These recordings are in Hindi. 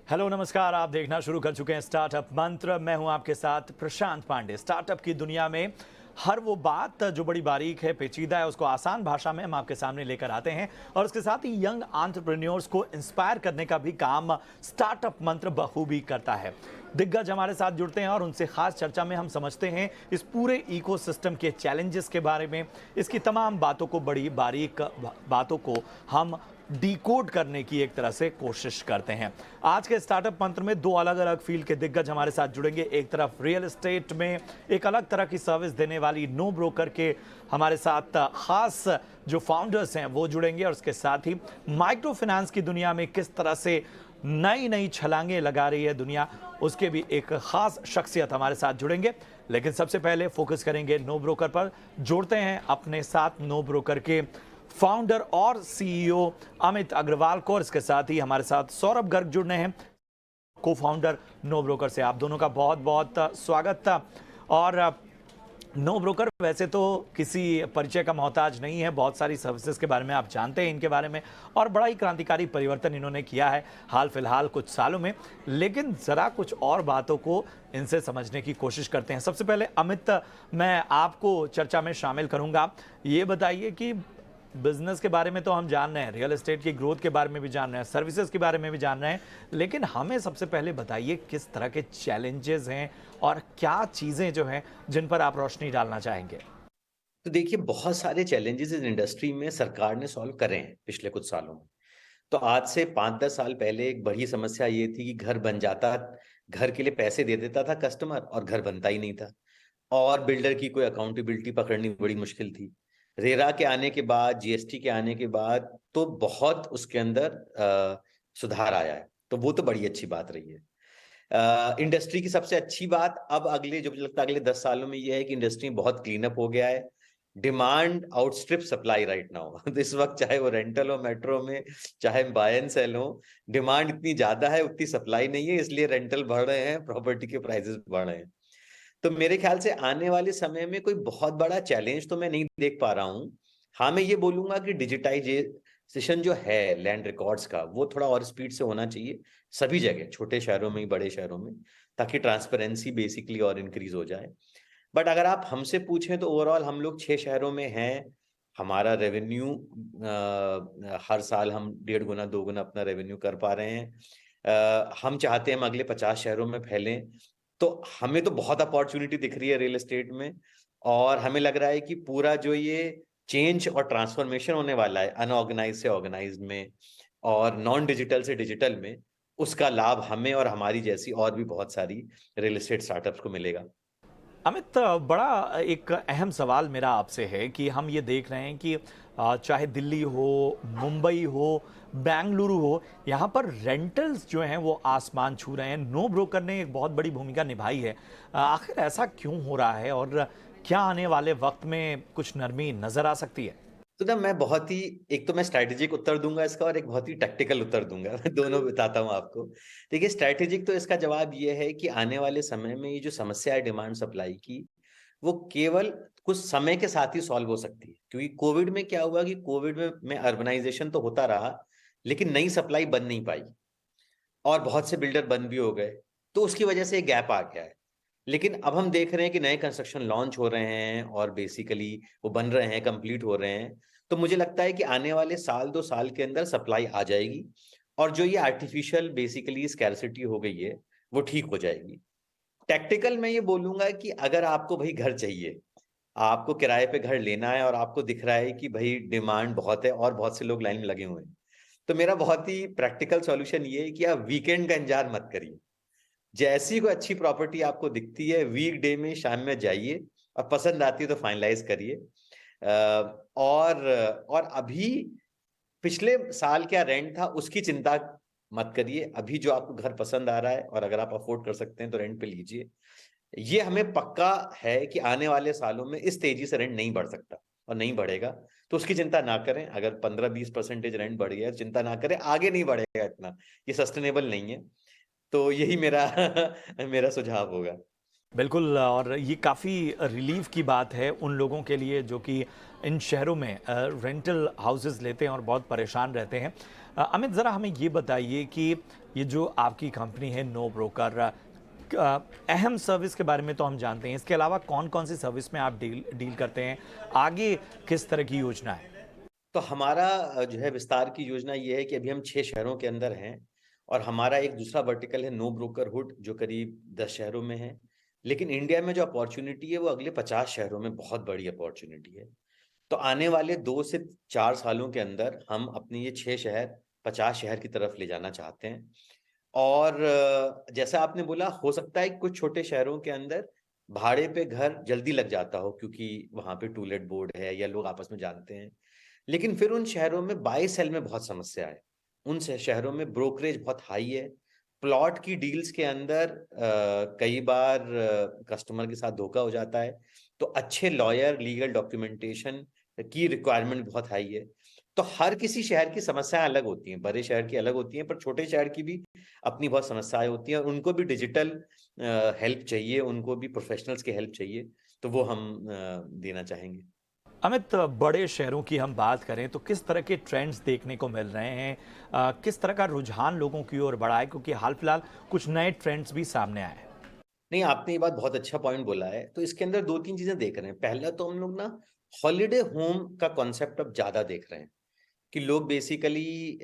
हेलो नमस्कार, आप देखना शुरू कर चुके हैं स्टार्टअप मंत्र। मैं हूं आपके साथ प्रशांत पांडे। स्टार्टअप की दुनिया में हर वो बात जो बड़ी बारीक है, पेचीदा है, उसको आसान भाषा में हम आपके सामने लेकर आते हैं और उसके साथ ही यंग एंटरप्रेन्योर्स को इंस्पायर करने का भी काम स्टार्टअप मंत्र बखूबी करता है। दिग्गज हमारे साथ जुड़ते हैं और उनसे खास चर्चा में हम समझते हैं इस पूरे इकोसिस्टम के चैलेंजेस के बारे में, इसकी तमाम बातों को, बड़ी बारीक बातों को हम डिकोड करने की एक तरह से कोशिश करते हैं। आज के स्टार्टअप मंत्र में दो अलग अलग फील्ड के दिग्गज हमारे साथ जुड़ेंगे। एक तरफ रियल एस्टेट में एक अलग तरह की सर्विस देने वाली नो ब्रोकर के हमारे साथ खास जो फाउंडर्स हैं वो जुड़ेंगे और उसके साथ ही माइक्रो फाइनेंस की दुनिया में किस तरह से नई नई छलांगे लगा रही है दुनिया, उसके भी एक खास शख्सियत हमारे साथ जुड़ेंगे। लेकिन सबसे पहले फोकस करेंगे नो ब्रोकर पर। जोड़ते हैं अपने साथ नो ब्रोकर के फाउंडर और सीईओ अमित अग्रवाल को, और इसके साथ ही हमारे साथ सौरभ गर्ग जुड़ने हैं, को फाउंडर नो ब्रोकर से। आप दोनों का बहुत बहुत स्वागत। और नो ब्रोकर वैसे तो किसी परिचय का मोहताज नहीं है, बहुत सारी सर्विसेज के बारे में आप जानते हैं इनके बारे में, और बड़ा ही क्रांतिकारी परिवर्तन इन्होंने किया है हाल फिलहाल कुछ सालों में। लेकिन ज़रा कुछ और बातों को इनसे समझने की कोशिश करते हैं। सबसे पहले अमित, मैं आपको चर्चा में शामिल करूंगा। ये बताइए कि बिजनेस के बारे में तो हम जान रहे हैं, रियल एस्टेट की ग्रोथ के बारे में भी जान रहे हैं, सर्विसेज के बारे में भी जान रहे हैं, लेकिन हमें सबसे पहले बताइए किस तरह के चैलेंजेस हैं और क्या चीज़ें जो हैं जिन पर आप रोशनी डालना चाहेंगे। तो देखिए, बहुत सारे चैलेंजेस इस इंडस्ट्री में सरकार ने सॉल्व करे हैं पिछले कुछ सालों में। तो आज से 5-10 साल पहले एक बड़ी समस्या ये थी कि घर बन जाता, घर के लिए पैसे दे देता था कस्टमर और घर बनता ही नहीं था, और बिल्डर की कोई अकाउंटेबिलिटी पकड़नी बड़ी मुश्किल थी। रेरा के आने के बाद, जीएसटी के आने के बाद तो बहुत उसके अंदर सुधार आया है, तो वो तो बड़ी अच्छी बात रही है। इंडस्ट्री की सबसे अच्छी बात अब अगले, जो मुझे लगता है अगले 10 सालों में, ये है कि इंडस्ट्री बहुत क्लीन अप हो गया है। Demand outstrip supply right now. तो इस वक्त चाहे वो रेंटल हो, मेट्रो में, चाहे बाय एंड सेल हो, डिमांड इतनी ज्यादा है, उतनी सप्लाई नहीं है, इसलिए रेंटल बढ़ रहे हैं, प्रॉपर्टी के प्राइसेस बढ़ रहे हैं। तो मेरे ख्याल से आने वाले समय में कोई बहुत बड़ा चैलेंज तो मैं नहीं देख पा रहा हूँ। हाँ, मैं ये बोलूंगा कि डिजिटाइजेशन जो है लैंड रिकॉर्ड्स का, वो थोड़ा और स्पीड से होना चाहिए सभी जगह, छोटे शहरों में, बड़े शहरों में, ताकि ट्रांसपेरेंसी बेसिकली और इंक्रीज हो जाए। बट अगर आप हमसे पूछें तो ओवरऑल हम लोग 6 शहरों में हैं। हमारा रेवेन्यू हर साल हम 1.5 गुना 2 गुना अपना रेवेन्यू कर पा रहे हैं। हम चाहते हैं हम अगले 50 शहरों में फैलें। तो हमें तो बहुत अपॉर्चुनिटी दिख रही है रियल एस्टेट में, और हमें लग रहा है कि पूरा जो ये चेंज और ट्रांसफॉर्मेशन होने वाला है अनऑर्गेनाइज से ऑर्गेनाइज में और नॉन डिजिटल से डिजिटल में, उसका लाभ हमें और हमारी जैसी और भी बहुत सारी रियल एस्टेट स्टार्टअप्स को मिलेगा। अमित, बड़ा एक अहम सवाल मेरा आपसे है कि हम ये देख रहे हैं कि चाहे दिल्ली हो, मुंबई हो, बेंगलुरु हो, यहाँ पर रेंटल्स जो हैं वो आसमान छू रहे हैं। नो ब्रोकर ने एक बहुत बड़ी भूमिका निभाई है। आखिर ऐसा क्यों हो रहा है और क्या आने वाले वक्त में कुछ नरमी नजर आ सकती है? तो ना, मैं बहुत ही, एक तो मैं स्ट्रैटेजिक उत्तर दूंगा इसका और एक बहुत ही टैक्टिकल उत्तर दूंगा। मैं दोनों बताता हूँ आपको। देखिए, स्ट्रैटेजिक तो इसका जवाब ये है कि आने वाले समय में ये जो समस्या है डिमांड सप्लाई की, वो केवल कुछ समय के साथ ही सॉल्व हो सकती है। क्योंकि कोविड में क्या हुआ कि कोविड में अर्बनाइजेशन तो होता रहा, लेकिन नई सप्लाई बन नहीं पाई और बहुत से बिल्डर बंद भी हो गए, तो उसकी वजह से एक गैप आ गया है। लेकिन अब हम देख रहे हैं कि नए कंस्ट्रक्शन लॉन्च हो रहे हैं और बेसिकली वो बन रहे हैं, कंप्लीट हो रहे हैं। तो मुझे लगता है कि आने वाले साल 2 साल के अंदर सप्लाई आ जाएगी, और जो ये आर्टिफिशियल बेसिकली स्कैरसिटी हो गई है, वो ठीक हो जाएगी। टैक्टिकल मैं ये बोलूंगा कि अगर आपको भाई घर चाहिए, आपको किराए पे घर लेना है, और आपको दिख रहा है कि भाई डिमांड बहुत है और बहुत से लोग लाइन में लगे हुए हैं, तो मेरा बहुत ही प्रैक्टिकल सॉल्यूशन ये है कि आप वीकेंड का इंतजार मत करिए। जैसी कोई अच्छी प्रॉपर्टी आपको दिखती है, वीक डे में शाम में जाइए, और पसंद आती है तो फाइनलाइज करिए। और अभी पिछले साल क्या रेंट था उसकी चिंता मत करिए। अभी जो आपको घर पसंद आ रहा है और अगर आप अफोर्ड कर सकते हैं तो रेंट पे लीजिए। ये हमें पक्का है कि आने वाले सालों में इस तेजी से रेंट नहीं बढ़ सकता और नहीं बढ़ेगा, तो उसकी चिंता ना करें। अगर 15-20% रेंट बढ़ गया, चिंता ना करें, आगे नहीं बढ़ेगा इतना, ये सस्टेनेबल नहीं है। तो यही मेरा मेरा सुझाव होगा। बिल्कुल, और ये काफ़ी रिलीफ की बात है उन लोगों के लिए जो कि इन शहरों में रेंटल हाउसेस लेते हैं और बहुत परेशान रहते हैं। अमित, ज़रा हमें ये बताइए कि ये जो आपकी कंपनी है नो ब्रोकर, अहम सर्विस के बारे में तो हम जानते हैं, इसके अलावा कौन कौन सी सर्विस में आप डील डील करते हैं, आगे किस तरह की योजना है? तो हमारा जो है विस्तार की योजना ये है कि अभी हम 6 शहरों के अंदर हैं और हमारा एक दूसरा वर्टिकल है नो ब्रोकरहुड जो करीब 10 शहरों में है। लेकिन इंडिया में जो अपॉर्चुनिटी है वो अगले 50 शहरों में बहुत बड़ी अपॉर्चुनिटी है। तो आने वाले 2 से 4 सालों के अंदर हम अपने ये 6 शहर 50 शहर की तरफ ले जाना चाहते हैं। और जैसा आपने बोला हो सकता है कि कुछ छोटे शहरों के अंदर भाड़े पे घर जल्दी लग जाता हो क्योंकि वहाँ पे टू लेट बोर्ड है या लोग आपस में जानते हैं। लेकिन फिर उन शहरों में बाय सेल में बहुत समस्या है। उन शहरों में ब्रोकरेज बहुत हाई है। प्लॉट की डील्स के अंदर कई बार कस्टमर के साथ धोखा हो जाता है। तो अच्छे लॉयर, लीगल डॉक्यूमेंटेशन की रिक्वायरमेंट बहुत हाई है। तो हर किसी शहर की समस्याएं अलग होती हैं, बड़े शहर की अलग होती हैं, पर छोटे शहर की भी अपनी बहुत समस्याएं होती हैं और उनको भी डिजिटल हेल्प चाहिए, उनको भी प्रोफेशनल्स की हेल्प चाहिए। तो वो हम देना चाहेंगे। अमित, बड़े शहरों की हम बात करें तो किस तरह के ट्रेंड्स देखने को मिल रहे हैं? किस तरह का रुझान लोगों की ओर बढ़ा है, क्योंकि हाल फिलहाल कुछ नए ट्रेंड्स भी सामने आए हैं? नहीं, आपने ये बात बहुत अच्छा पॉइंट बोला है। तो इसके अंदर 2-3 चीजें देख रहे हैं। पहला तो हम लोग ना हॉलिडे होम का कॉन्सेप्ट अब ज्यादा देख रहे हैं कि लोग बेसिकली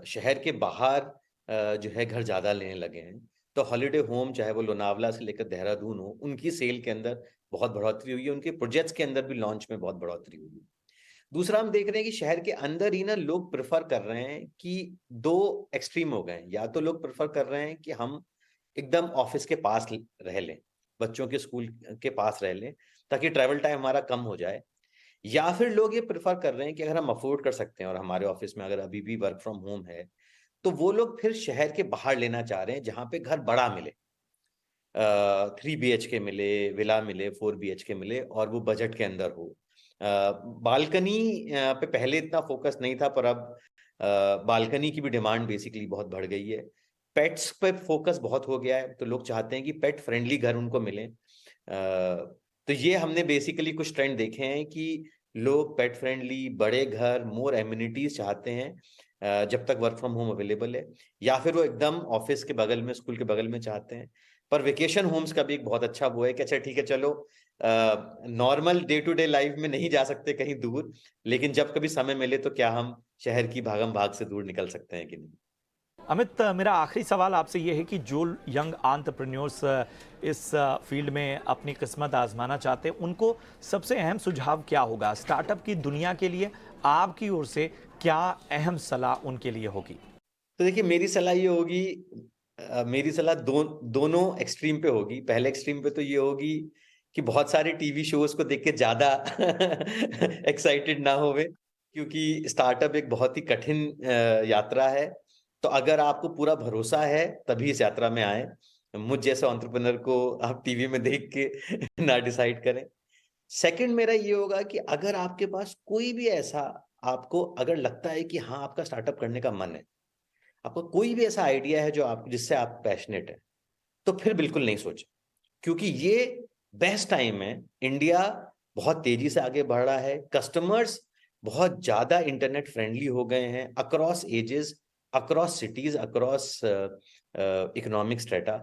शहर के बाहर जो है घर ज्यादा लेने लगे हैं। तो हॉलिडे होम चाहे वो लोनावला से लेकर देहरादून हो, उनकी सेल के अंदर बहुत बढ़ोतरी हुई है, उनके प्रोजेक्ट्स के अंदर भी लॉन्च में बहुत बढ़ोतरी हुई है। दूसरा हम देख रहे हैं कि शहर के अंदर ही ना लोग प्रेफर कर रहे हैं कि दो एक्सट्रीम हो गए हैं। या तो लोग प्रेफर कर रहे हैं कि हम एकदम ऑफिस के पास रह लें, बच्चों के स्कूल के पास रह लें, ताकि ट्रैवल टाइम हमारा कम हो जाए। या फिर लोग ये प्रेफर कर रहे हैं कि अगर हम अफोर्ड कर सकते हैं और हमारे ऑफिस में अगर अभी भी वर्क फ्रॉम होम है, तो वो लोग फिर शहर के बाहर लेना चाह रहे हैं जहां पे घर बड़ा मिले, 3 BHK मिले, विला मिले, 4 BHK मिले और वो बजट के अंदर हो। बालकनी पे पहले इतना फोकस नहीं था, पर अब बालकनी की भी डिमांड बेसिकली बहुत बढ़ गई है। पेट्स पे फोकस बहुत हो गया है, तो लोग चाहते हैं कि पेट फ्रेंडली घर उनको मिले। तो ये हमने बेसिकली कुछ ट्रेंड देखे हैं कि लोग पेट फ्रेंडली बड़े घर, मोर एम्यूनिटीज चाहते हैं जब तक वर्क फ्रॉम होम अवेलेबल है, या फिर वो एकदम ऑफिस के बगल में, स्कूल के बगल में चाहते हैं। पर वेकेशन होम्स का भी एक बहुत अच्छा वो है कि अच्छा ठीक है, चलो normal day to day life में नहीं जा सकते कहीं दूर, लेकिन जब कभी समय मिले तो क्या हम शहर की भागम भाग से दूर निकल सकते हैं कि नहीं। अमित, मेरा आखिरी सवाल आपसे ये है कि जो यंग एंटरप्रेन्योर्स इस फील्ड में अपनी किस्मत आजमाना चाहते हैं, उनको सबसे अहम सुझाव क्या होगा स्टार्टअप की दुनिया के लिए? आपकी ओर से क्या अहम सलाह उनके लिए होगी? तो देखिए, मेरी सलाह ये होगी, मेरी सलाह दोनों एक्सट्रीम पे होगी। पहले एक्सट्रीम पे तो ये होगी कि बहुत सारे टीवी शोज को देख के ज्यादा एक्साइटेड ना होवे, क्योंकि स्टार्टअप एक बहुत ही कठिन यात्रा है। तो अगर आपको पूरा भरोसा है तभी इस यात्रा में आए। मुझ जैसे एंटरप्रेन्योर को आप टीवी में देख के ना डिसाइड करें। सेकंड मेरा ये होगा कि अगर आपके पास कोई भी ऐसा, आपको अगर लगता है कि हाँ आपका स्टार्टअप करने का मन है, आपका कोई भी ऐसा आइडिया है जो आप जिससे आप पैशनेट है, तो फिर बिल्कुल नहीं सोचें, क्योंकि ये बेस्ट टाइम है। इंडिया बहुत तेजी से आगे बढ़ रहा है, कस्टमर्स बहुत ज्यादा इंटरनेट फ्रेंडली हो गए हैं, across ages, across cities, across economic strata.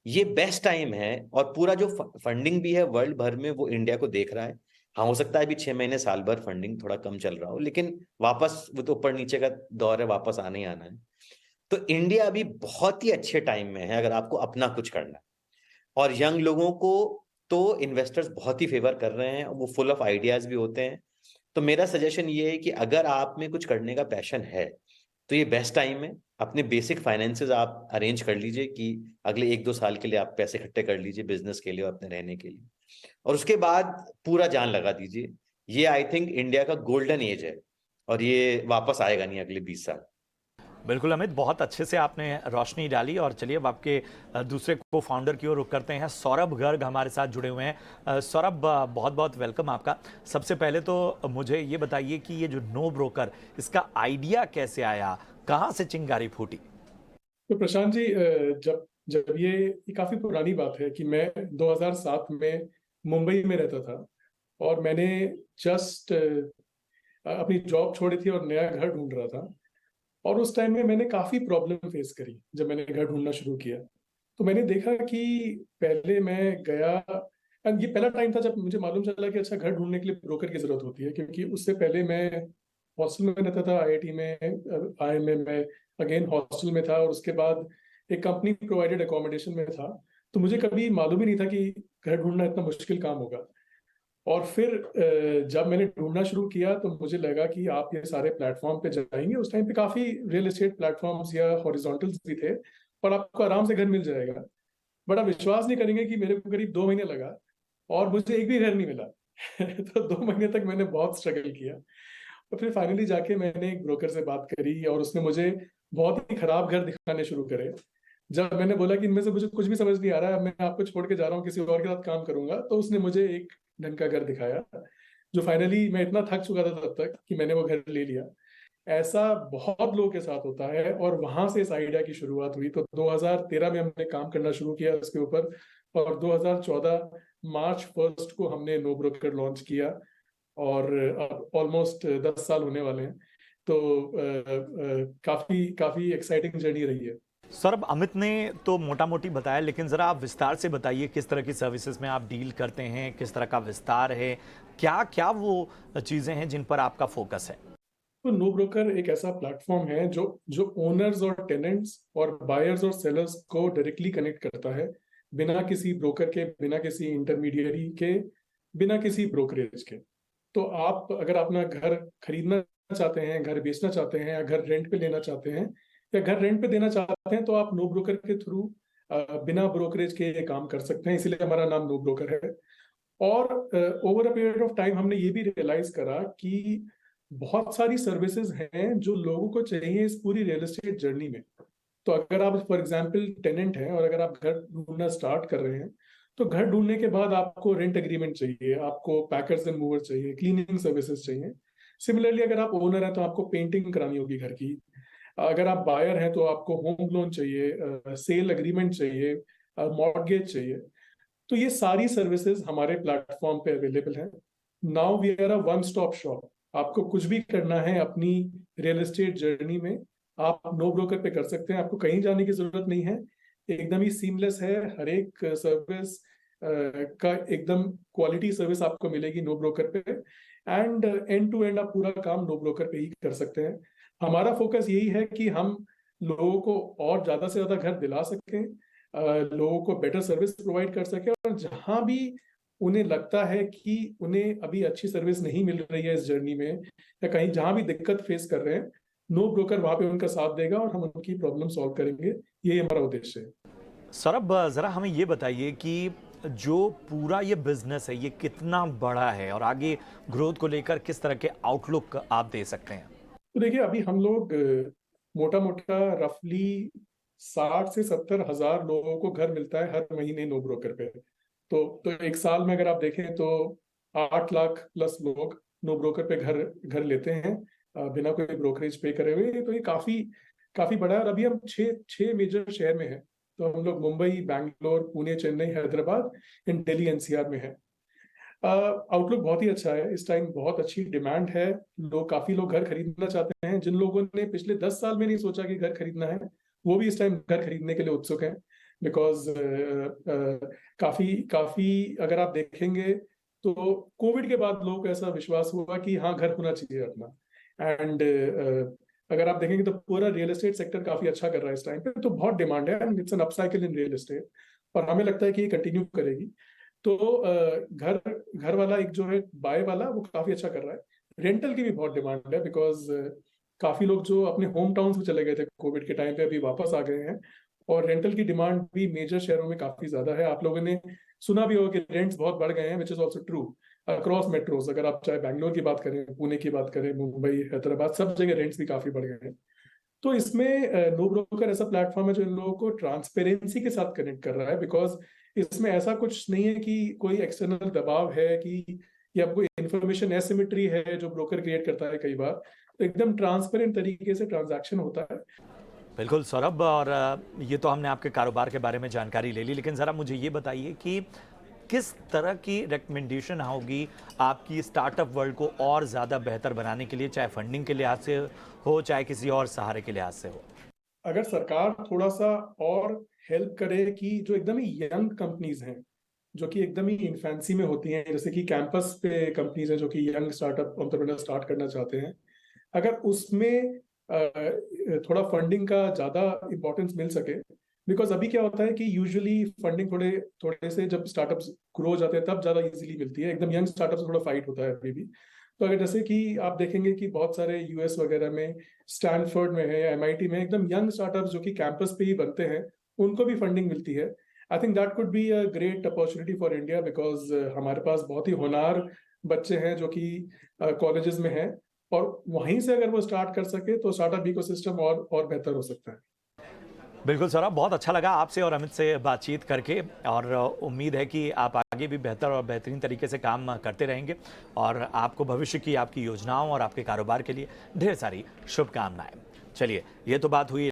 ये बेस्ट टाइम है और पूरा जो फंडिंग भी है वर्ल्ड भर में वो इंडिया को देख रहा है। हाँ, हो सकता है अभी 6 महीने साल भर फंडिंग थोड़ा कम चल रहा हो, लेकिन वापस वो तो ऊपर नीचे का दौर है, वापस आने ही आना है। तो इंडिया अभी बहुत ही अच्छे टाइम में है अगर आपको अपना कुछ करना है। और यंग लोगों को तो इन्वेस्टर्स बहुत ही फेवर कर रहे हैं, वो फुल ऑफ आइडियाज भी होते हैं। तो मेरा सजेशन ये है कि अगर आप में कुछ करने का पैशन है तो ये बेस्ट टाइम है। अपने बेसिक फाइनेंसेस आप अरेंज कर लीजिए कि अगले 1-2 साल के लिए आप पैसे इकट्ठे कर लीजिए बिजनेस के लिए और अपने रहने के लिए, और उसके बाद पूरा जान लगा दीजिए। ये आई थिंक इंडिया का गोल्डन एज है और ये वापस आएगा नहीं अगले 20 साल। बिल्कुल अमित, बहुत अच्छे से आपने रोशनी डाली। और चलिए अब आपके दूसरे को फाउंडर की ओर रुख करते हैं। सौरभ गर्ग हमारे साथ जुड़े हुए हैं। सौरभ, बहुत बहुत वेलकम आपका। सबसे पहले तो मुझे ये बताइए कि ये जो नो ब्रोकर, इसका आइडिया कैसे आया, कहाँ से चिंगारी फूटी? तो प्रशांत जी, जब जब ये काफी पुरानी बात है कि मैं 2007 में मुंबई में रहता था और मैंने जस्ट अपनी जॉब छोड़ी थी और नया घर ढूंढ रहा था। और उस टाइम में मैंने काफ़ी प्रॉब्लम फेस करी जब मैंने घर ढूंढना शुरू किया। तो मैंने देखा कि पहले मैं गया, एंड ये पहला टाइम था जब मुझे मालूम चला कि अच्छा घर ढूंढने के लिए ब्रोकर की ज़रूरत होती है, क्योंकि उससे पहले मैं हॉस्टल में रहता था आईआईटी में, आई में मैं अगेन हॉस्टल में था, और उसके बाद एक कंपनी प्रोवाइडेड अकोमोडेशन में था। तो मुझे कभी मालूम ही नहीं था कि घर ढूंढना इतना मुश्किल काम होगा। और फिर जब मैंने ढूंढना शुरू किया तो मुझे लगा कि आप ये सारे प्लेटफॉर्म पे जाएंगे, उस टाइम पे काफ़ी रियल एस्टेट प्लेटफॉर्म्स या हॉरिजॉन्टल्स भी थे, और आपको आराम से घर मिल जाएगा। बड़ा विश्वास नहीं करेंगे कि मेरे को करीब 2 महीने लगा और मुझे एक भी घर नहीं मिला। तो 2 महीने तक मैंने बहुत स्ट्रगल किया, और फिर फाइनली जाके मैंने एक ब्रोकर से बात करी और उसने मुझे बहुत ही खराब घर दिखाने शुरू करे। जब मैंने बोला कि इनमें से मुझे कुछ भी समझ नहीं आ रहा है, मैं आपको छोड़ के जा रहा हूँ, किसी और के साथ काम करूंगा, तो उसने मुझे एक ढंग का घर दिखाया, जो फाइनली मैं इतना थक चुका था तब तक कि मैंने वो घर ले लिया। ऐसा बहुत लोगों के साथ होता है, और वहां से इस आइडिया की शुरुआत हुई। तो 2013 में हमने काम करना शुरू किया उसके ऊपर, और 2014 मार्च 1 को हमने नो ब्रोकर लॉन्च किया, और अब ऑलमोस्ट 10 साल होने वाले हैं। तो काफी काफी एक्साइटिंग जर्नी रही है। सौरभ, अमित ने तो मोटा मोटी बताया, लेकिन ज़रा आप विस्तार से बताइए किस तरह की सर्विसेज में आप डील करते हैं, किस तरह का विस्तार है, क्या क्या वो चीज़ें हैं जिन पर आपका फोकस है। तो नो ब्रोकर एक ऐसा प्लेटफॉर्म है जो जो ओनर्स और टेनेंट्स और बायर्स और सेलर्स को डायरेक्टली कनेक्ट करता है, बिना किसी ब्रोकर के, बिना किसी इंटरमीडियरी के, बिना किसी ब्रोकरेज के। तो आप अगर अपना घर खरीदना चाहते हैं, घर बेचना चाहते हैं, या घर रेंट पे लेना चाहते हैं, या घर रेंट पे देना चाहते हैं, तो आप नो ब्रोकर के थ्रू बिना ब्रोकरेज के ये काम कर सकते हैं, इसलिए हमारा नाम नो ब्रोकर है। और over a period of time हमने ये भी रियलाइज करा कि बहुत सारी सर्विसेज हैं जो लोगों को चाहिए इस पूरी रियल एस्टेट जर्नी में। तो अगर आप फॉर एग्जांपल टेनेंट हैं और अगर आप घर ढूंढना स्टार्ट कर रहे हैं, तो घर ढूंढने के बाद आपको रेंट एग्रीमेंट चाहिए, आपको पैकर्स एंड मूवर चाहिए, क्लीनिंग सर्विसेज चाहिए। सिमिलरली अगर आप ओनर हैं तो आपको पेंटिंग करानी होगी घर की। अगर आप बायर हैं तो आपको होम लोन चाहिए, सेल एग्रीमेंट चाहिए, मॉर्गेज चाहिए। तो ये सारी सर्विसेज हमारे प्लेटफॉर्म पे अवेलेबल हैं। Now we are a one stop shop. आपको कुछ भी करना है अपनी रियल एस्टेट जर्नी में, आप नो ब्रोकर पे कर सकते हैं, आपको कहीं जाने की जरूरत नहीं है। एकदम ही सीमलेस है, हर एक सर्विस का एकदम क्वालिटी सर्विस आपको मिलेगी नो ब्रोकर पे, एंड एंड टू एंड आप पूरा काम नो ब्रोकर पे ही कर सकते हैं। हमारा फोकस यही है कि हम लोगों को और ज्यादा से ज्यादा घर दिला सकें, लोगों को बेटर सर्विस प्रोवाइड कर सके, और जहां भी उन्हें लगता है कि उन्हें अभी अच्छी सर्विस नहीं मिल रही है इस जर्नी में, या कहीं जहां भी दिक्कत फेस कर रहे हैं, नो ब्रोकर वहां पे उनका साथ देगा और हम उनकी प्रॉब्लम सॉल्व करेंगे। यही हमारा उद्देश्य है। सौरभ, ज़रा हमें ये बताइए कि जो पूरा ये बिजनेस है ये कितना बड़ा है और आगे ग्रोथ को लेकर किस तरह के आउटलुक आप दे सकते हैं। तो देखिए, अभी हम लोग मोटा मोटा रफली 60 से 70 हजार लोगों को घर मिलता है हर महीने नो ब्रोकर पे। तो एक साल में अगर आप देखें तो 8 लाख प्लस लोग नो ब्रोकर पे घर घर लेते हैं, बिना कोई ब्रोकरेज पे करे हुए। तो ये काफी काफी बड़ा है, और अभी हम छः छः मेजर शहर में हैं। तो हम लोग मुंबई, बैंगलोर, पुणे, चेन्नई, हैदराबाद, इन दिल्ली एनसीआर में हैं। आउटलुक बहुत ही अच्छा है, इस टाइम बहुत अच्छी डिमांड है। काफी लोग घर खरीदना चाहते हैं। जिन लोगों ने पिछले 10 साल में नहीं सोचा कि घर खरीदना है, वो भी इस टाइम घर खरीदने के लिए उत्सुक हैं। बिकॉज काफी काफी अगर आप देखेंगे तो कोविड के बाद लोगों को ऐसा विश्वास हुआ कि हाँ, घर होना चाहिए अपना। एंड अगर आप देखेंगे तो पूरा रियल एस्टेट सेक्टर काफी अच्छा कर रहा है इस टाइम पे, तो बहुत डिमांड है, and it's an upcycle in real estate, और हमें लगता है कि ये कंटिन्यू करेगी। तो घर घर वाला एक जो है बाय वाला, वो काफी अच्छा कर रहा है। रेंटल की भी बहुत डिमांड है, बिकॉज काफी लोग जो अपने होम टाउन्स में चले गए थे कोविड के टाइम पे, अभी वापस आ गए हैं, और रेंटल की डिमांड भी मेजर शहरों में काफी ज्यादा है। आप लोगों ने सुना भी होगा कि रेंट्स बहुत बढ़ गए हैं, which is also true across metros. अगर आप चाहे बैंगलोर की बात करें, पुणे की बात करें, मुंबई, हैदराबाद, सब जगह रेंट्स भी काफी बढ़ गए हैं। तो इसमें नो ब्रोकर ऐसा प्लेटफॉर्म है जो इन लोगों को ट्रांसपेरेंसी के साथ कनेक्ट कर रहा है, बिकॉज इसमें ऐसा कुछ नहीं है कि कोई एक्सटर्नल दबाव है कि या कोई इन्फॉर्मेशन एसिमेट्री है जो ब्रोकर क्रिएट करता है कई बार। तो एकदम ट्रांसपेरेंट तरीके से ट्रांजैक्शन होता है। बिल्कुल सौरभ, और ये तो हमने आपके कारोबार के बारे में जानकारी ले ली, लेकिन ज़रा मुझे ये बताइए कि किस तरह की रिकमेंडेशन होगी आपकी स्टार्टअप वर्ल्ड को और ज़्यादा बेहतर बनाने के लिए, चाहे फंडिंग के लिहाज से हो, चाहे किसी और सहारे के लिहाज से हो? अगर सरकार थोड़ा सा और हेल्प करे कि जो एकदम ही यंग कंपनीज हैं, जो कि एकदम ही इन्फेंसी में होती हैं, जैसे कि कैंपस पे कंपनीज हैं जो कि यंग स्टार्टअप एंटरप्रेन्योर स्टार्ट करना चाहते हैं, अगर उसमें थोड़ा फंडिंग का ज्यादा इंपॉर्टेंस मिल सके। बिकॉज अभी क्या होता है कि यूजुअली फंडिंग थोड़े थोड़े से जब स्टार्टअप्स ग्रो हो जाते हैं तब ज्यादा इजीली मिलती है, एकदम यंग स्टार्टअप से थोड़ा फाइट होता है अभी भी। तो अगर जैसे कि आप देखेंगे कि बहुत सारे यूएस वगैरह में, स्टैनफोर्ड में है या एमआईटी में, एकदम यंग स्टार्टअप्स जो कि कैंपस पे ही बनते हैं, उनको भी फंडिंग मिलती है। I think that could be a great opportunity for India, because हमारे पास बहुत ही होनहार बच्चे हैं जो कि कॉलेजेस में हैं, और वहीं से अगर वो स्टार्ट कर सके तो स्टार्टअप इकोसिस्टम और बेहतर हो सकता है। बिल्कुल सौरभ, बहुत अच्छा लगा आपसे और अमित से बातचीत करके, और उम्मीद है कि आप आगे भी बेहतर और बेहतरीन तरीके से काम करते रहेंगे, और आपको भविष्य की आपकी योजनाओं और आपके कारोबार के लिए ढेर सारी शुभकामनाएं। चलिए, ये तो बात हुई